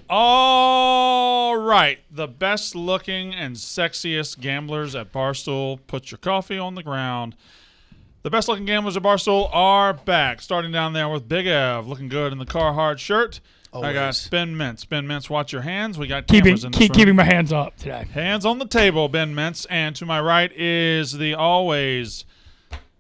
All right. The best looking and sexiest gamblers at Barstool. Put your coffee on the ground. The best looking gamblers at Barstool are back. Starting down there with Big Ev, looking good in the Carhartt shirt. Always. I got Ben Mintz. Ben Mintz, watch your hands. We got cameras in this room. Keeping my hands up today. Hands on the table, Ben Mintz. And to my right is the always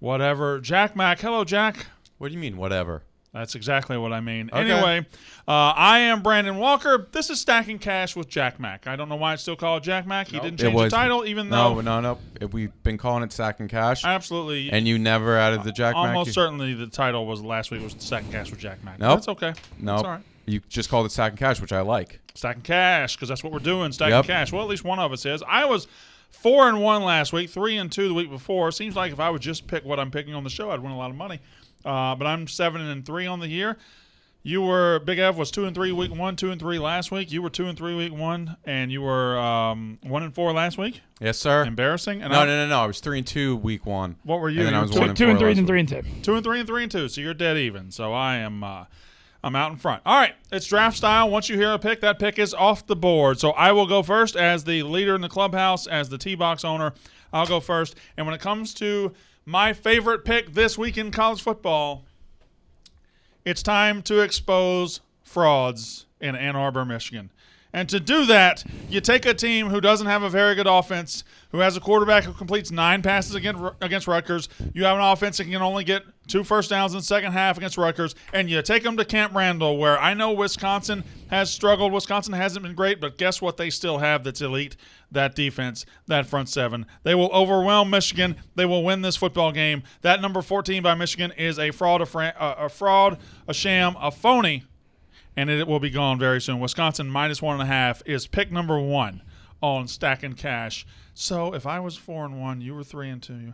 whatever Jack Mack. Hello, Jack. What do you mean, whatever? That's exactly what I mean. Okay. Anyway, I am Brandon Walker. This is Stacking Cash with Jack Mack. I don't know why it's still called Jack Mack. He didn't change the title, even though. No. We've been calling it Stacking Cash. Absolutely. And you never added the Jack Mack? Almost certainly the title was last week was Stacking Cash with Jack Mack. Nope. That's okay. No. That's all right. You just called it Stacking Cash, which I like. Stacking Cash, because that's what we're doing, Stacking Cash. Well, at least one of us is. I was 4-1 last week, 3-2 the week before. Seems like if I would just pick what I'm picking on the show, I'd win a lot of money. But I'm 7-3 on the year. You were Big Ev was 2-3 week 1, 2-3 last week. You were 2-3 week 1, and you were 1-4 last week. Yes, sir. Embarrassing. And No. I was 3-2 week 1. What were you? And then I was 2-3 and 3-2. 2-3 and 3-2. So you're dead even. So I am. I'm out in front. All right, it's draft style. Once you hear a pick, that pick is off the board. So I will go first as the leader in the clubhouse, as the T-Box owner. I'll go first. And when it comes to my favorite pick this week in college football, it's time to expose frauds in Ann Arbor, Michigan. And to do that, you take a team who doesn't have a very good offense, who has a quarterback who completes 9 passes against Rutgers. You have an offense that can only get 2 first downs in the second half against Rutgers. And you take them to Camp Randall, where I know Wisconsin has struggled. Wisconsin hasn't been great, but guess what they still have that's elite? That defense, that front seven. They will overwhelm Michigan. They will win this football game. That number 14 by Michigan is a fraud, a sham, a phony. And it will be gone very soon. Wisconsin -1.5 is pick number 1 on Stacking Cash. So if I was 4-1, you were 3-2.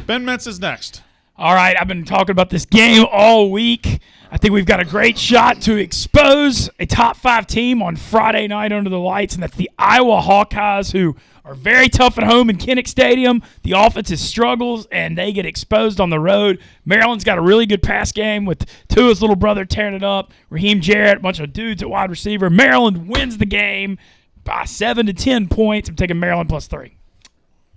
Ben Mintz is next. All right, I've been talking about this game all week. I think we've got a great shot to expose a top 5 team on Friday night under the lights, and that's the Iowa Hawkeyes, who are very tough at home in Kinnick Stadium. The offense struggles, and they get exposed on the road. Maryland's got a really good pass game with Tua's little brother tearing it up. Raheem Jarrett, a bunch of dudes at wide receiver. Maryland wins the game by 7 to 10 points. I'm taking Maryland +3.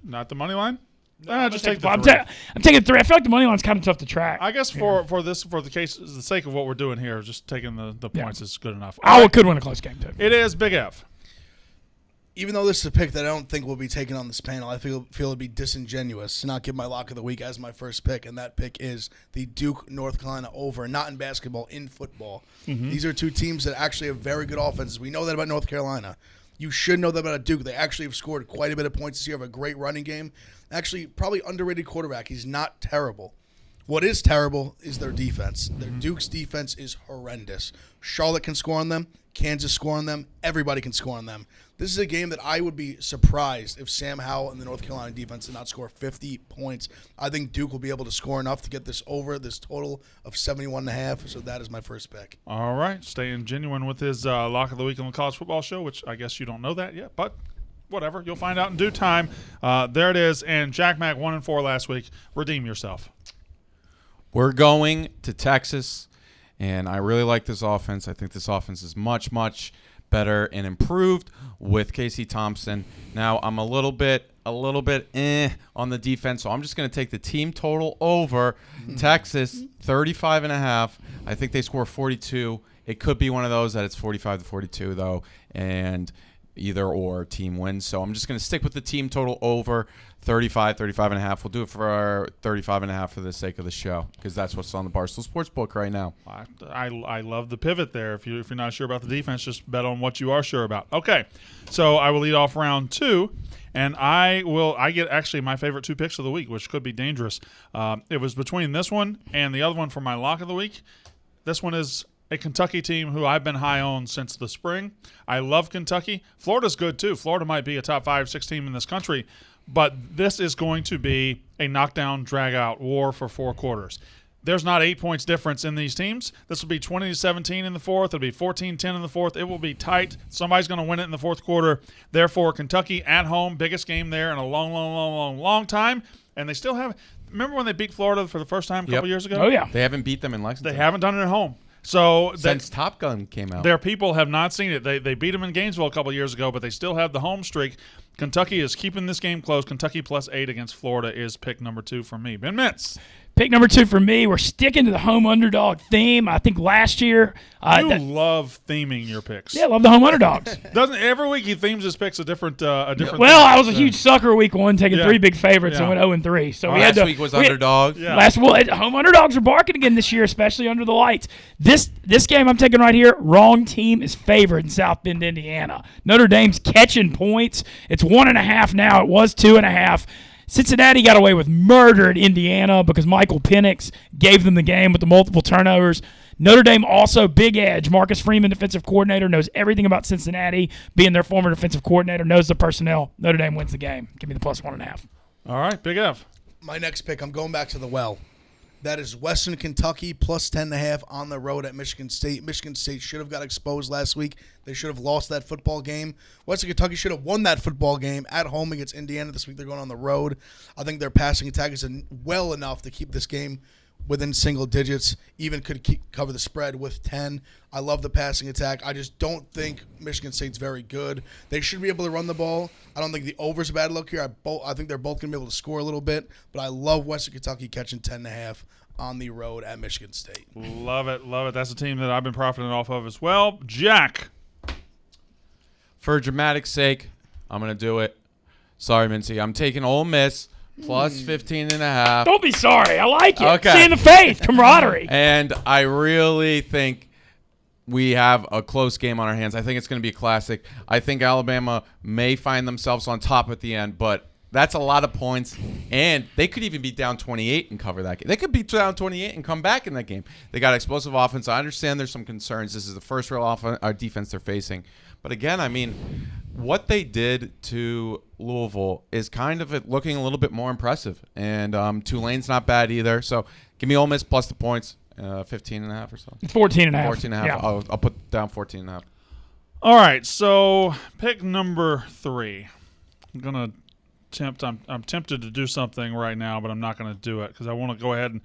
Not the money line? Just take the 3. I'm taking 3. I feel like the money line's kind of tough to track. I guess for the sake of what we're doing here, just taking the points is good enough. Iowa could win a close game, too. It is Big F. Even though this is a pick that I don't think will be taken on this panel, I feel it'd be disingenuous to not give my lock of the week as my first pick, and that pick is the Duke North Carolina over, not in basketball, in football. Mm-hmm. These are two teams that actually have very good offenses. We know that about North Carolina. You should know that about Duke. They actually have scored quite a bit of points this year, have a great running game. Actually, probably underrated quarterback. He's not terrible. What is terrible is their defense. Their Duke's defense is horrendous. Charlotte can score on them. Kansas score on them. Everybody can score on them. This is a game that I would be surprised if Sam Howell and the North Carolina defense did not score 50 points. I think Duke will be able to score enough to get this over, this total of 71.5. So that is my first pick. All right. Staying genuine with his lock of the week on the college football show, which I guess you don't know that yet, but whatever. You'll find out in due time. There it is. And Jack Mack 1-4 last week. Redeem yourself. We're going to Texas, and I really like this offense. I think this offense is much, much better and improved with Casey Thompson. Now, I'm a little bit on the defense, so I'm just going to take the team total over. Texas, 35.5. I think they score 42. It could be one of those that it's 45-42, though, and either or team wins. So I'm just going to stick with the team total over 35.5. We'll do it for our 35.5 for the sake of the show, because that's what's on the Barstool Sportsbook right now. I love the pivot there. If you're not sure about the defense, just bet on what you are sure about. Okay, so I will lead off round 2, and I get actually my favorite 2 picks of the week, which could be dangerous. It was between this one and the other one for my lock of the week. This one is a Kentucky team who I've been high on since the spring. I love Kentucky. Florida's good too. Florida might be a top 5-6 team in this country, but this is going to be a knockdown, drag-out war for 4 quarters. There's not 8 points difference in these teams. This will be 20-17 in the fourth. It'll be 14-10 in the fourth. It will be tight. Somebody's going to win it in the fourth quarter. Therefore, Kentucky at home, biggest game there in a long time. And they still have – remember when they beat Florida for the first time a couple years ago? Oh, yeah. They haven't beat them in Lexington. They haven't done it at home. So Since Top Gun came out. their people have not seen it. They beat them in Gainesville a couple of years ago, but they still have the home streak. Kentucky is keeping this game close. Kentucky +8 against Florida is pick number 2 for me. Ben Mintz. Pick number 2 for me. We're sticking to the home underdog theme. I think last year. You love theming your picks. Yeah, I love the home underdogs. Doesn't every week he themes his picks a different Well, theme. I was a huge sucker week 1, taking Yeah. 3 big favorites and Yeah. went 0-3. So we Last had to, week was we had- underdog. Yeah. Home underdogs are barking again this year, especially under the lights. This game I'm taking right here, wrong team is favored in South Bend, Indiana. Notre Dame's catching points. It's 1.5 now. It was 2.5. Cincinnati got away with murder at Indiana because Michael Penix gave them the game with the multiple turnovers. Notre Dame also, big edge. Marcus Freeman, defensive coordinator, knows everything about Cincinnati. Being their former defensive coordinator, knows the personnel. Notre Dame wins the game. Give me the +1.5. All right, Big F. My next pick, I'm going back to the well. That is Western Kentucky +10.5 on the road at Michigan State. Michigan State should have got exposed last week. They should have lost that football game. Western Kentucky should have won that football game at home against Indiana. This week they're going on the road. I think their passing attack is well enough to keep this game within single digits, even could cover the spread with 10. I love the passing attack. I just don't think Michigan State's very good. They should be able to run the ball. I don't think the over's a bad look here. I think they're both going to be able to score a little bit, but I love Western Kentucky catching 10.5 on the road at Michigan State. Love it, love it. That's a team that I've been profiting off of as well. Jack. For dramatic sake, I'm going to do it. Sorry, Mintzy. I'm taking Ole Miss +15.5. Don't be sorry. I like it. Okay. Seeing the faith, camaraderie. And I really think we have a close game on our hands. I think it's going to be a classic. I think Alabama may find themselves on top at the end, but that's a lot of points. And they could even be down 28 and cover that game. They could be down 28 and come back in that game. They got explosive offense. I understand there's some concerns. This is the first real defense they're facing. But again, I mean, what they did to Louisville is kind of looking a little bit more impressive. And Tulane's not bad either. So give me Ole Miss plus the points, 15.5 or so. 14.5. 14.5. Yeah. I'll put down 14.5. All right, so pick number 3. I'm tempted to do something right now, but I'm not going to do it because I want to go ahead and.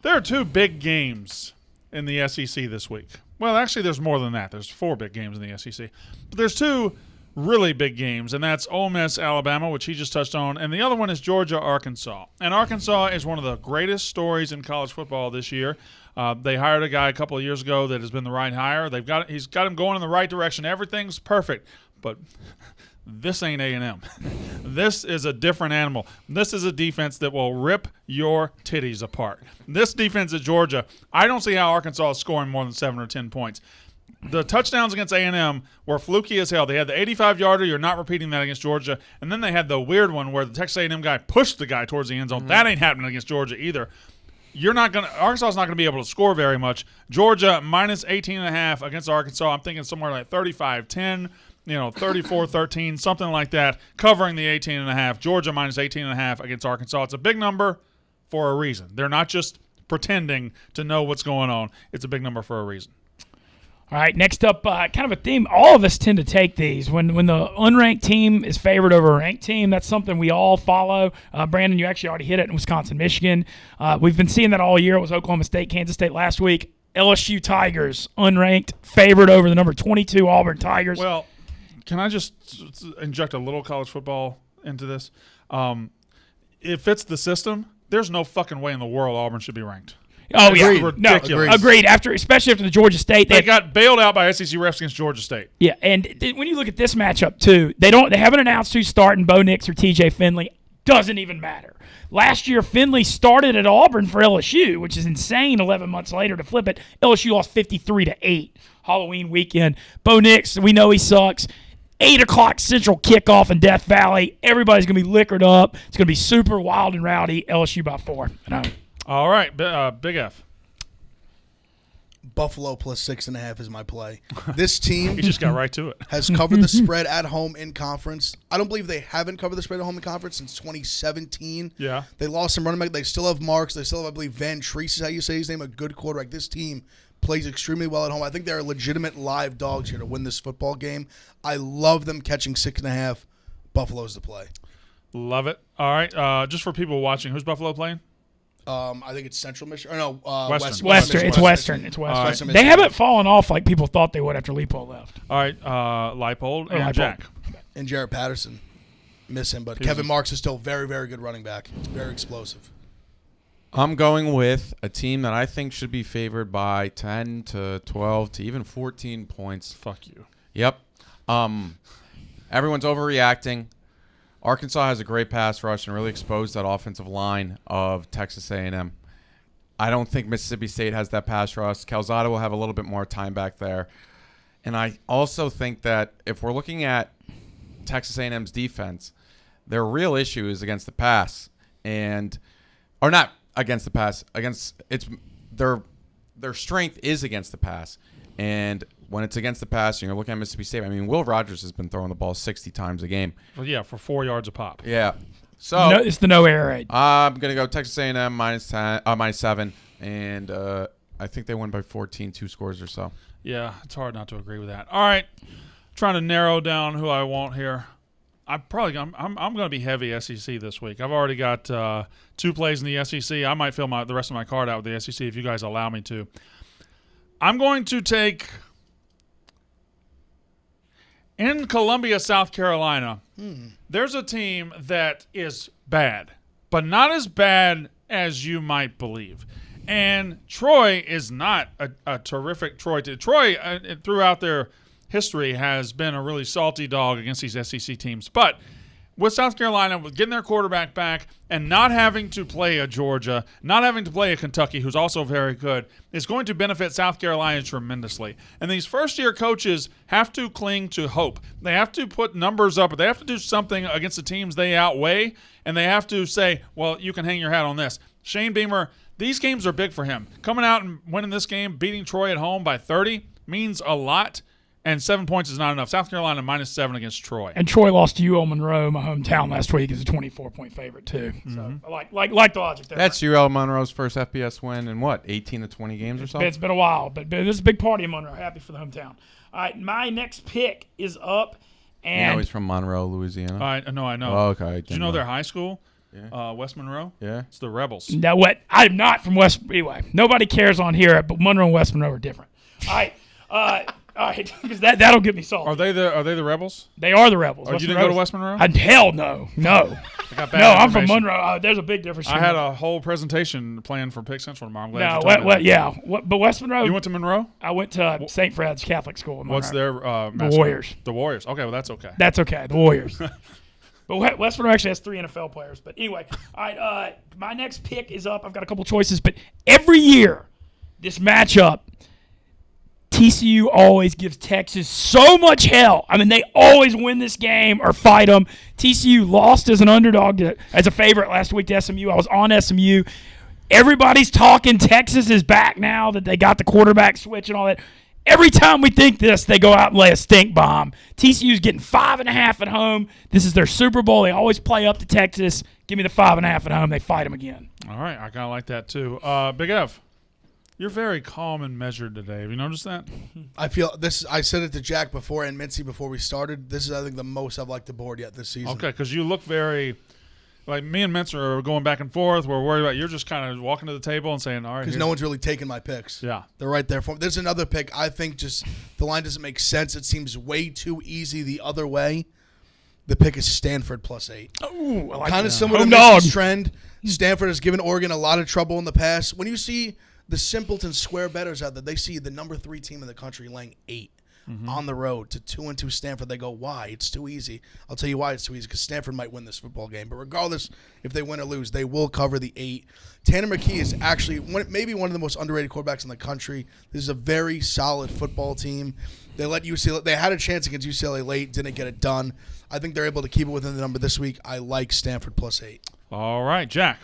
There are 2 big games in the SEC this week. Well, actually, there's more than that. There's 4 big games in the SEC. But there's 2 really big games, and that's Ole Miss, Alabama, which he just touched on, and the other one is Georgia, Arkansas. And Arkansas is one of the greatest stories in college football this year. They hired a guy a couple of years ago that has been the right hire. He's got him going in the right direction. Everything's perfect, but this ain't A&M. This is a different animal. This is a defense that will rip your titties apart. This defense at Georgia, I don't see how Arkansas is scoring more than 7 or 10 points. The touchdowns against A&M were fluky as hell. They had the 85-yarder. You're not repeating that against Georgia. And then they had the weird one where the Texas A&M guy pushed the guy towards the end zone. Mm-hmm. That ain't happening against Georgia either. Arkansas is not going to be able to score very much. Georgia minus 18.5 against Arkansas. I'm thinking somewhere like 35-10. 34-13, something like that, covering the 18.5. Georgia minus 18.5 against Arkansas. It's a big number for a reason. They're not just pretending to know what's going on. It's a big number for a reason. All right, next up, kind of a theme. All of us tend to take these. When the unranked team is favored over a ranked team, that's something we all follow. Brandon, you actually already hit it in Wisconsin, Michigan. We've been seeing that all year. It was Oklahoma State, Kansas State last week. LSU Tigers, unranked, favored over the number 22 Auburn Tigers. Well, can I just inject a little college football into this? If it's the system, there's no fucking way in the world Auburn should be ranked. Oh, It's yeah. ridiculous. No, agreed. Especially after the Georgia State. They got bailed out by SEC refs against Georgia State. Yeah, and when you look at this matchup, too, they haven't announced who's starting, Bo Nix or TJ Finley. Doesn't even matter. Last year, Finley started at Auburn for LSU, which is insane 11 months later to flip it. LSU lost 53-8 Halloween weekend. Bo Nix, we know he sucks. 8 o'clock Central kickoff in Death Valley. Everybody's going to be liquored up. It's going to be super wild and rowdy. LSU by 4. All right, Big F. Buffalo plus 6.5 is my play. This team He just got right to it. has covered the spread at home in conference. I don't believe they haven't covered the spread at home in conference since 2017. Yeah. They lost some running back. They still have Marks. They still have, I believe, Van Treese is how you say his name, a good quarterback. This team plays extremely well at home. I think they're legitimate live dogs here to win this football game. I love them catching 6.5. Buffalo's the play. Love it. All right, just for people watching, who's Buffalo playing? I think it's Central Michigan. Or no, Western. Western. It's Western. It's Western. Western They Michigan. haven't fallen off like people thought they would after Leopold left. All right, Leipold and Leipold. Jack. And Jarrett Patterson. Miss him, but Kevin Marks is still very, very good running back. Very explosive. I'm going with a team that I think should be favored by 10 to 12 to even 14 points. Fuck you. Yep. Everyone's overreacting. Arkansas has a great pass rush and really exposed that offensive line of Texas A&M. I don't think Mississippi State has that pass rush. Calzada will have a little bit more time back there. And I also think that if we're looking at Texas A&M's defense, their real issue is against the pass. Or not against the pass. Their strength is against the pass. And when it's against the pass, you're looking at Mississippi State. I mean, Will Rogers has been throwing the ball 60 times a game. Well, yeah, for 4 yards a pop. Yeah. So It's the no air raid. I'm going to go Texas A&M -7. And I think they win by 14, 2 scores or so. Yeah, it's hard not to agree with that. All right, trying to narrow down who I want here. I'm going to be heavy SEC this week. I've already got 2 plays in the SEC. I might fill the rest of my card out with the SEC if you guys allow me to. I'm going to take in Columbia, South Carolina. There's a team that is bad, but not as bad as you might believe. And Troy is not a terrific Troy. Troy, throughout their history, has been a really salty dog against these SEC teams. But with South Carolina, with getting their quarterback back and not having to play a Georgia, not having to play a Kentucky, who's also very good, is going to benefit South Carolina tremendously. And these first-year coaches have to cling to hope. They have to put numbers up. They have to do something against the teams they outweigh, and they have to say, well, you can hang your hat on this. Shane Beamer, these games are big for him. Coming out and winning this game, beating Troy at home by 30 means a lot. And 7 points is not enough. South Carolina -7 against Troy. And Troy lost to UL Monroe, my hometown, last week as a 24-point favorite too. So I like the logic there. That's UL Monroe's first FBS win in 18 to 20 games or so? It's been a while, but this is a big party in Monroe. Happy for the hometown. All right, my next pick is up, and he's from Monroe, Louisiana. I know. Oh, okay. Did you know their high school? Yeah. West Monroe? Yeah. It's the Rebels. Now what? I'm not from West. Anyway, nobody cares on here, but Monroe and West Monroe are different. All right. All right, because that'll get me salty. Are they the Rebels? They are the Rebels. Oh, you didn't go to West Monroe? Hell no. I got bad No, I'm from information. Monroe. There's a big difference. I had a whole presentation planned for Pick Central tomorrow. I'm glad you told me that. Yeah. But West Monroe. You went to Monroe? I went to St. Fred's Catholic School in Monroe. What's their mascot? Warriors. The Warriors. Okay, well, that's okay. That's okay. The Warriors. But West Monroe actually has 3 NFL players. But anyway, all right, my next pick is up. I've got a couple choices. But every year, this matchup, TCU always gives Texas so much hell. I mean, they always win this game or fight them. TCU lost as an underdog, as a favorite last week to SMU. I was on SMU. Everybody's talking Texas is back now that they got the quarterback switch and all that. Every time we think this, they go out and lay a stink bomb. TCU's getting 5.5 at home. This is their Super Bowl. They always play up to Texas. Give me the 5.5 at home. They fight them again. All right, I kind of like that too. Big F, you're very calm and measured today. Have you noticed that? I feel this. I said it to Jack before and Mintzy before we started. This is, I think, the most I've liked the board yet this season. Okay, because you look very like me and Mintz are going back and forth. We're worried about you're just kind of walking to the table and saying, all right. Because no one's really taking my picks. Yeah. They're right there for me. There's another pick. I think just the line doesn't make sense. It seems way too easy the other way. The pick is Stanford +8. Ooh, I like Kind that. of similar to Home dog. Mintzy's trend. Stanford has given Oregon a lot of trouble in the past. When you see the simpleton square bettors out there, they see the number 3 team in the country laying 8 on the road to 2-2 Stanford. They go, why? It's too easy. I'll tell you why it's too easy, because Stanford might win this football game. But regardless if they win or lose, they will cover the 8. Tanner McKee is actually maybe one of the most underrated quarterbacks in the country. This is a very solid football team. They let UCLA. They had a chance against UCLA late, didn't get it done. I think they're able to keep it within the number this week. I like Stanford +8. All right, Jack.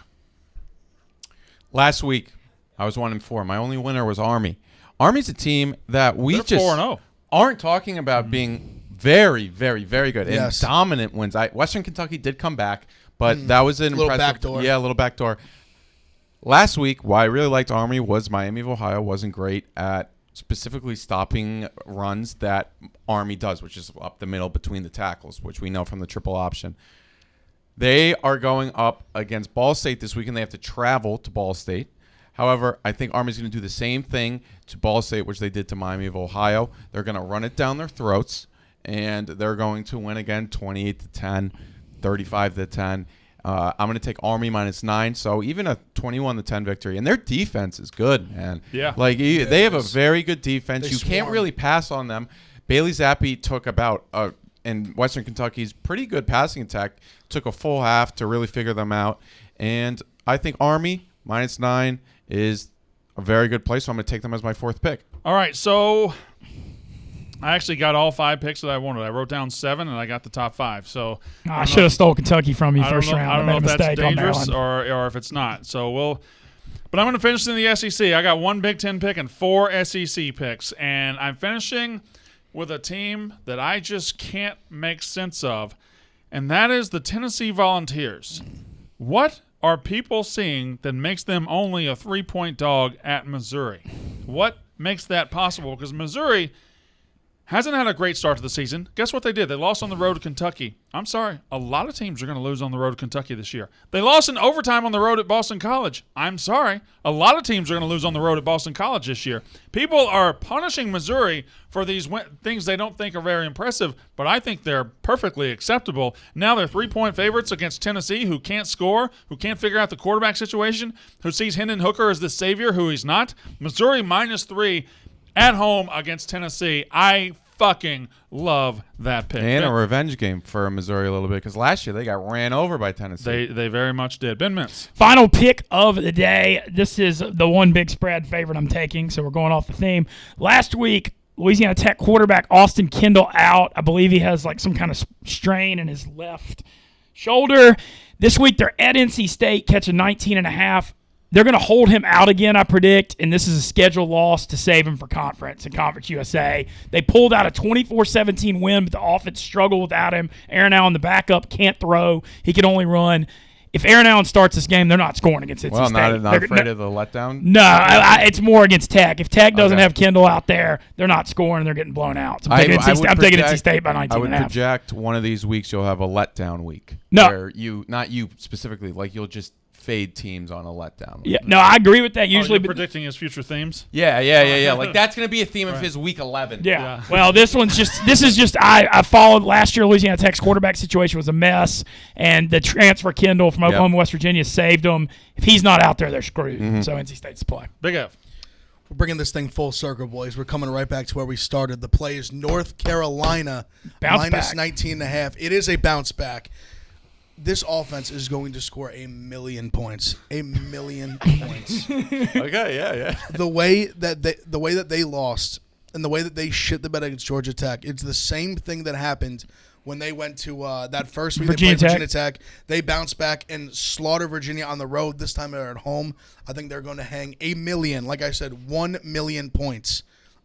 Last week, I was 1-4. My only winner was Army. Army's a team that we They're just 4-0. aren't talking about being very, very, very good Yes. and dominant wins. Western Kentucky did come back, but that was an Little impressive backdoor. Yeah, a little backdoor. Last week, why I really liked Army was Miami of Ohio wasn't great at specifically stopping runs that Army does, which is up the middle between the tackles, which we know from the triple option. They are going up against Ball State this week, and they have to travel to Ball State. However, I think Army's going to do the same thing to Ball State, which they did to Miami of Ohio. They're going to run it down their throats, and they're going to win again 28-10, 35-10. I'm going to take Army -9, so even a 21-10 victory. And their defense is good, man. Yeah. Like, they have a very good defense. They You can't swarm. really pass on them. Bailey Zappi took about in Western Kentucky's pretty good passing attack, took a full half to really figure them out. And I think Army -9 is a very good play, so I'm going to take them as my 4th pick. All right, so I actually got all 5 picks that I wanted. I wrote down 7, and I got the top 5. So I should have stole Kentucky from you I don't first know, round. I don't know if made a that's mistake on dangerous Maryland. or if it's not. So but I'm going to finish in the SEC. I got 1 Big Ten pick and 4 SEC picks, and I'm finishing with a team that I just can't make sense of, and that is the Tennessee Volunteers. What are people seeing that makes them only a 3-point dog at Missouri? What makes that possible? Because Missouri hasn't had a great start to the season. Guess what they did? They lost on the road to Kentucky. I'm sorry. A lot of teams are going to lose on the road to Kentucky this year. They lost in overtime on the road at Boston College. I'm sorry. A lot of teams are going to lose on the road at Boston College this year. People are punishing Missouri for these things they don't think are very impressive, but I think they're perfectly acceptable. Now they're 3-point favorites against Tennessee, who can't score, who can't figure out the quarterback situation, who sees Hendon Hooker as the savior, who he's not. Missouri -3 at home against Tennessee. I fucking love that pick. And a revenge game for Missouri a little bit, because last year they got ran over by Tennessee. They very much did. Ben Mintz. Final pick of the day. This is the one big spread favorite I'm taking, so we're going off the theme. Last week, Louisiana Tech quarterback Austin Kendall out. I believe he has like some kind of strain in his left shoulder. This week they're at NC State, catching 19.5. They're going to hold him out again, I predict, and this is a scheduled loss to save him for conference and Conference USA. They pulled out a 24-17 win, but the offense struggled without him. Aaron Allen, the backup, can't throw. He can only run. If Aaron Allen starts this game, they're not scoring against NC State. Not afraid of the letdown? No, it's more against Tech. If Tech doesn't have Kendall out there, they're not scoring and they're getting blown out. So I'm taking NC State by 19.5. I would project one of these weeks you'll have a letdown week. No. Where not you specifically, like you'll just fade teams on a letdown. Yeah, no, I agree with that. Usually, you're predicting his future themes. Yeah. Like that's going to be a theme of his week 11. Yeah. Well, this is just I followed last year. Louisiana Tech's quarterback situation was a mess, and the transfer Kendall from Oklahoma, West Virginia saved them. If he's not out there, they're screwed. So NC State's the play. Big F. We're bringing this thing full circle, boys. We're coming right back to where we started. The play is North Carolina Bounce minus back. 19.5. It is a bounce back. This offense is going to score 1,000,000 points. 1,000,000 points. Okay, yeah. The way that they lost and the way that they shit the bed against Georgia Tech, it's the same thing that happened when they went to that first week Virginia they played Tech. Virginia Tech. They bounced back and slaughtered Virginia on the road. This time they're at home. I think they're going to hang 1,000,000, like I said, 1,000,000 points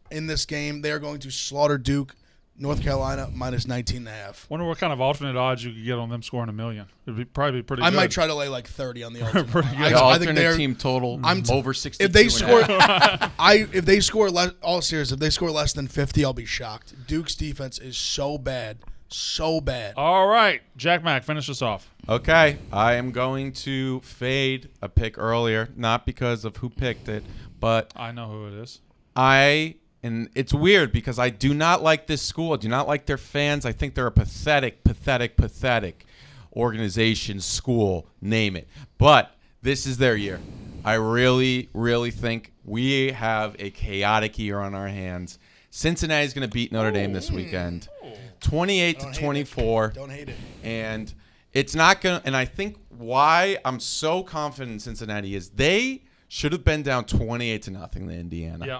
in this game. They are going to slaughter Duke. North Carolina minus 19.5. Wonder what kind of alternate odds you could get on them scoring 1,000,000. It'd probably be pretty good. I might try to lay like 30 on the alternate. Pretty good. I The think alternate they're team total over 62. If they score, $62.5. if they score less, all serious, if they score less than 50, I'll be shocked. Duke's defense is so bad, so bad. All right. Jack Mack, finish us off. Okay, I am going to fade a pick earlier, not because of who picked it, but I know who it is. And it's weird because I do not like this school. I do not like their fans. I think they're a pathetic organization, school, name it. But this is their year. I really, really think we have a chaotic year on our hands. Cincinnati's going to beat Notre Dame this weekend, 28-24. Don't hate it. And it's not going to – and I think why I'm so confident in Cincinnati is they should have been down 28-0 to Indiana. Yeah.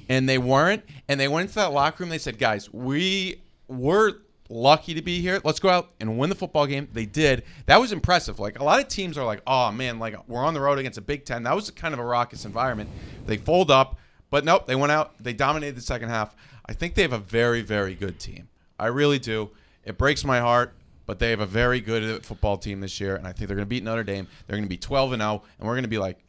And they weren't. And they went into that locker room. They said, guys, we're lucky to be here. Let's go out and win the football game. They did. That was impressive. Like, a lot of teams are like, oh, man, like we're on the road against a Big Ten. That was kind of a raucous environment. They fold up. But nope, they went out. They dominated the second half. I think they have a very, very good team. I really do. It breaks my heart. But they have a very good football team this year. And I think they're going to beat Notre Dame. They're going to be 12-0. And we're going to be like,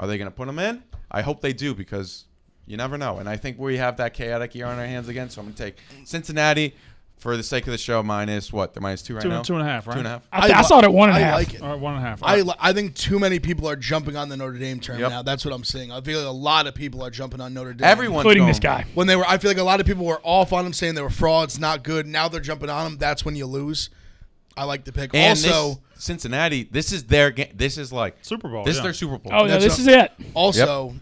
are they going to put them in? I hope they do because – you never know. And I think we have that chaotic year on our hands again. So I'm going to take Cincinnati for the sake of the show, minus what? They're minus 2 right now? 2.5, right? 2.5. I saw it at 1.5. I like it. All right, 1.5. I think too many people are jumping on the Notre Dame term Yep. now. That's what I'm seeing. I feel like a lot of people are jumping on Notre Dame. Everyone's including going. this guy. I feel like a lot of people were off on them, saying they were frauds, not good. Now they're jumping on them. That's when you lose. I like the pick. And Also, Cincinnati, this is their game. This is like Super Bowl. This yeah. is their Super Bowl. Oh, no, That's this what- is it. also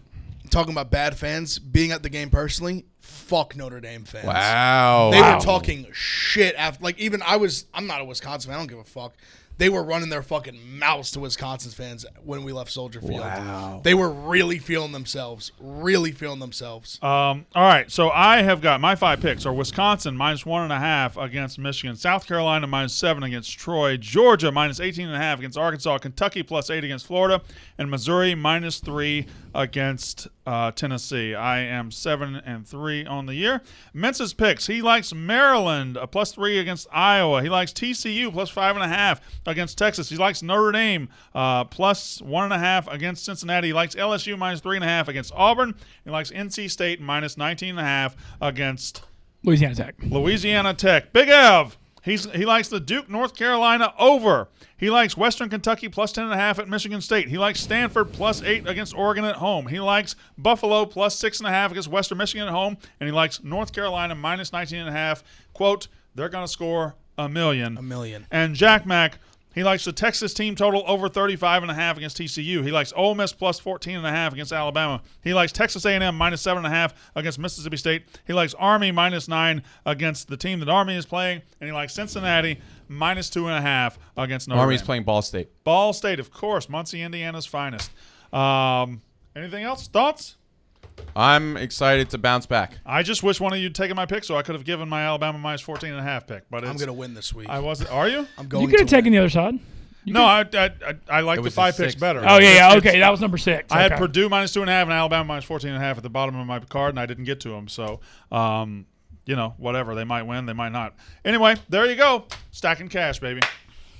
talking about bad fans, being at the game personally, fuck Notre Dame fans. Wow. They Wow. were talking shit after, like, even I'm not a Wisconsin fan. I don't give a fuck. They were running their fucking mouths to Wisconsin fans when we left Soldier Field. Wow. They were really feeling themselves. All right, so I have got my 5 picks are Wisconsin minus 1.5 against Michigan, South Carolina minus 7 against Troy, Georgia minus 18.5 against Arkansas, Kentucky plus 8 against Florida, and Missouri minus 3 against Tennessee. I am 7-3 on the year. Mintz's picks. He likes Maryland plus 3 against Iowa. He likes TCU plus 5.5 against Texas. He likes Notre Dame plus 1.5 against Cincinnati. He likes LSU minus 3.5 against Auburn. He likes NC State minus 19.5 against Louisiana Tech. Louisiana Tech. Big Ev. He likes the Duke, North Carolina over. He likes Western Kentucky plus 10.5 at Michigan State. He likes Stanford plus 8 against Oregon at home. He likes Buffalo plus 6.5 against Western Michigan at home. And he likes North Carolina minus 19.5. Quote, they're going to score a million. A million. And Jack Mack, he likes the Texas team total over 35.5 against TCU. He likes Ole Miss plus 14.5 against Alabama. He likes Texas A&M minus 7.5 against Mississippi State. He likes Army minus 9 against the team that Army is playing. And he likes Cincinnati minus 2.5 against Notre Army's Dame. playing Ball State. Ball State, of course. Muncie, Indiana's finest. Anything else? Thoughts? I'm excited to bounce back. I just wish one of you had taken my pick so I could have given my Alabama minus 14.5 pick. But I'm it's, going to win this week. I wasn't. Are you? I'm going You could have to taken win. the other side. No, I like It the was 5 the picks 6. better. Oh, yeah. It's- Okay, that was number 6. I had Okay. Purdue minus 2.5 and Alabama minus 14.5 at the bottom of my card, and I didn't get to them. So, whatever. They might win, they might not. Anyway, there you go. Stacking cash, baby.